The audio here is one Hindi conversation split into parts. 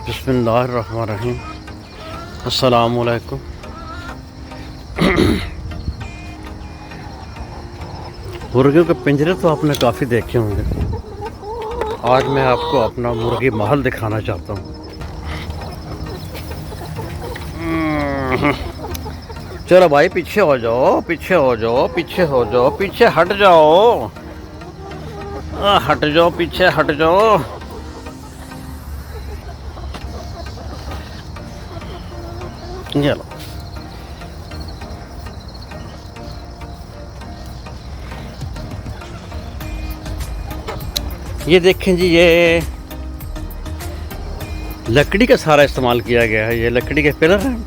बिस्मिल्लाहिर्रहमानिर्रहीम। अस्सलामु अलैकुम। मुर्गियों के पिंजरे तो आपने काफ़ी देखे होंगे। आज मैं आपको अपना मुर्गी महल दिखाना चाहता हूँ। चलो भाई, पीछे हो जाओ, पीछे हो जाओ, पीछे हो जाओ, पीछे हट जाओ, हट जाओ, पीछे हट जाओ। चलो, ये देखें जी, ये लकड़ी का सारा इस्तेमाल किया गया है। ये लकड़ी के पिलर हैं।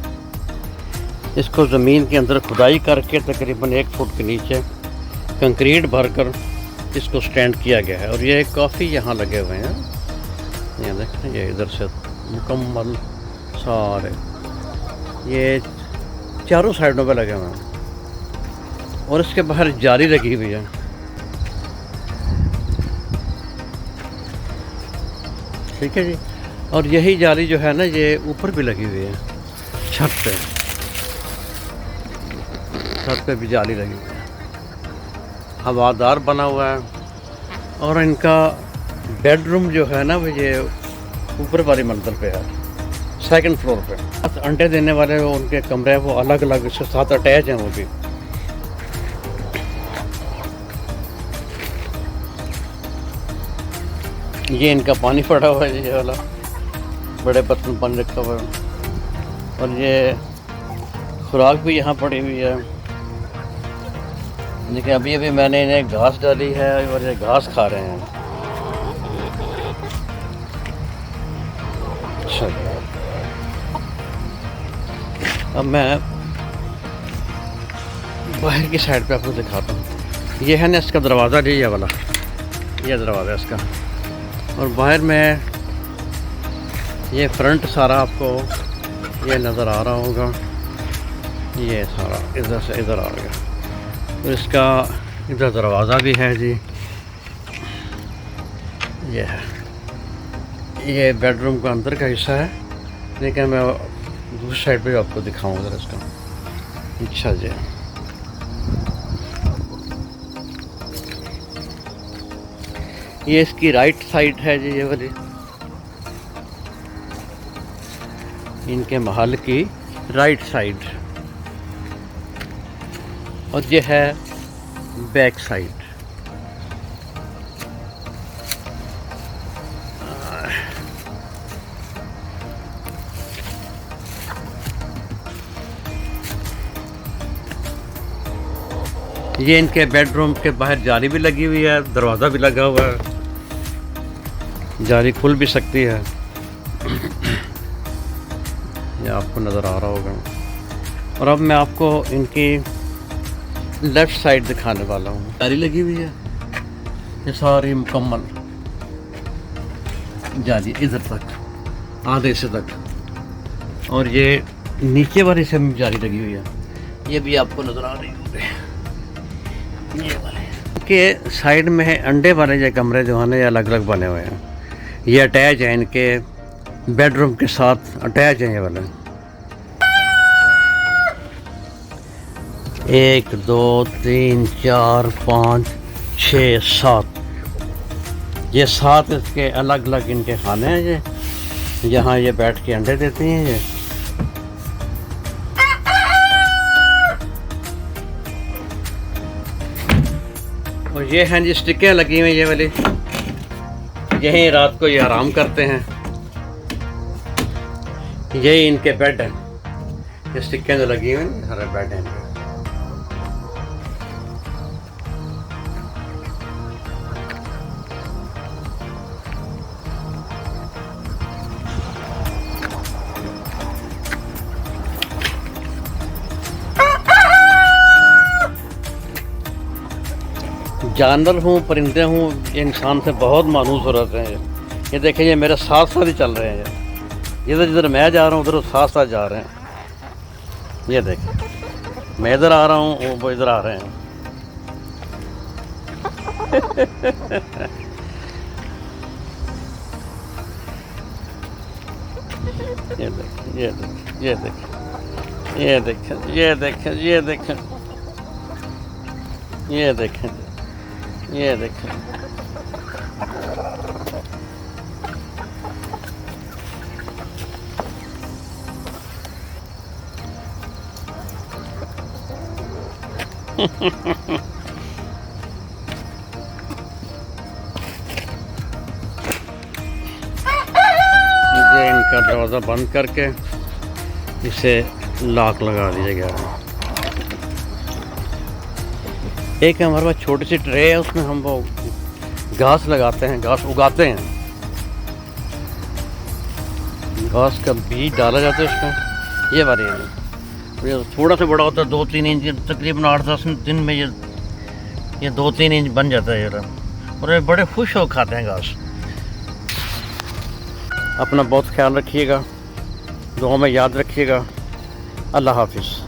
इसको ज़मीन के अंदर खुदाई करके तकरीबन 1 फुट के नीचे कंक्रीट भरकर इसको स्टैंड किया गया है। और ये काफ़ी यहाँ लगे हुए हैं। ये देखें, ये इधर से मुकम्मल सारे ये चारों साइडों पे लगे हुए हैं। और इसके बाहर जाली लगी हुई है। ठीक है जी। और यही जाली जो है ना, ये ऊपर भी लगी हुई है, छत पे भी जाली लगी हुई है। हवादार बना हुआ है। और इनका बेडरूम जो है ना, वो ये ऊपर वाली मंजिल पे है, 2nd फ्लोर पे। अंडे देने वाले उनके कमरे वो अलग अलग इसके साथ अटैच हैं वो भी। ये इनका पानी पड़ा हुआ है, ये वाला बड़े बर्तन पानी रखा हुआ है। और ये खुराक भी यहाँ पड़ी हुई है। देखिए, अभी अभी मैंने इन्हें घास डाली है और ये घास खा रहे हैं। अच्छा, अब मैं बाहर की साइड पे आपको दिखाता हूँ। ये है ना इसका दरवाज़ा, ये वाला, ये दरवाज़ा इसका। और बाहर में ये फ्रंट सारा आपको ये नज़र आ रहा होगा। ये सारा इधर से इधर आ गया। तो इसका इधर दरवाज़ा भी है जी। ये है, ये बेडरूम का अंदर का हिस्सा है। लेकिन मैं दूसरी साइड पे आपको दिखाऊँ ज़रा इसका। अच्छा जी, ये इसकी राइट साइड है जी, ये वाली इनके महल की राइट साइड। और ये है बैक साइड। ये इनके बेडरूम के बाहर जाली भी लगी हुई है, दरवाज़ा भी लगा हुआ है। जाली खुल भी सकती है। ये आपको नज़र आ रहा होगा। और अब मैं आपको इनकी लेफ़्ट साइड दिखाने वाला हूँ। जाली लगी हुई है, ये सारी मुकम्मल जाली इधर तक, आधे से तक। और ये नीचे वाले से भी जाली लगी हुई है, ये भी आपको नज़र आ रही होगी। ये वाले के साइड में है अंडे वाले ये कमरे जो हैं ना, ये अलग अलग बने हुए हैं। ये अटैच है, इनके बेडरूम के साथ अटैच है ये वाले। 1 2 3 4 5 6 7, ये 7 इसके अलग अलग इनके खाने हैं। ये यहाँ ये बैठ के अंडे देती हैं ये। और ये हैं जी स्टिकें लगी हुई ये वाली, यहीं रात को ये आराम करते हैं। यही इनके बेड हैं, ये स्टिकें जो लगी हुई हैं, सारे बेड हैं इनके। जानवर हूँ, परिंदे हूँ, ये इंसान से बहुत मानूस हो रहते हैं। ये देखें, ये मेरे साथ साथ ही चल रहे हैं। ये इधर जिधर मैं जा रहा हूँ उधर वो साथ साथ जा रहे हैं। ये देखें, मैं इधर आ रहा हूँ, वो इधर आ रहे हैं। ये देख, ये देख, ये देख, ये देख, ये देख, ये देख, ये देख, ये देख। ये इनका दरवाज़ा बंद करके इसे लॉक लगा दिया गया है। एक हमारे पास छोटी सी ट्रे है, उसमें हम वो घास लगाते हैं, घास उगाते हैं। घास का बीज डाला जाता है उसमें। ये वाली है, ये थोड़ा सा बड़ा होता है, 2-3 इंच, तकरीबन 8-10 दिन में ये 2-3 इंच बन जाता है ये। और ये बड़े खुश हो खाते हैं घास। अपना बहुत ख्याल रखिएगा, दुआ में याद रखिएगा। अल्लाह हाफिज़।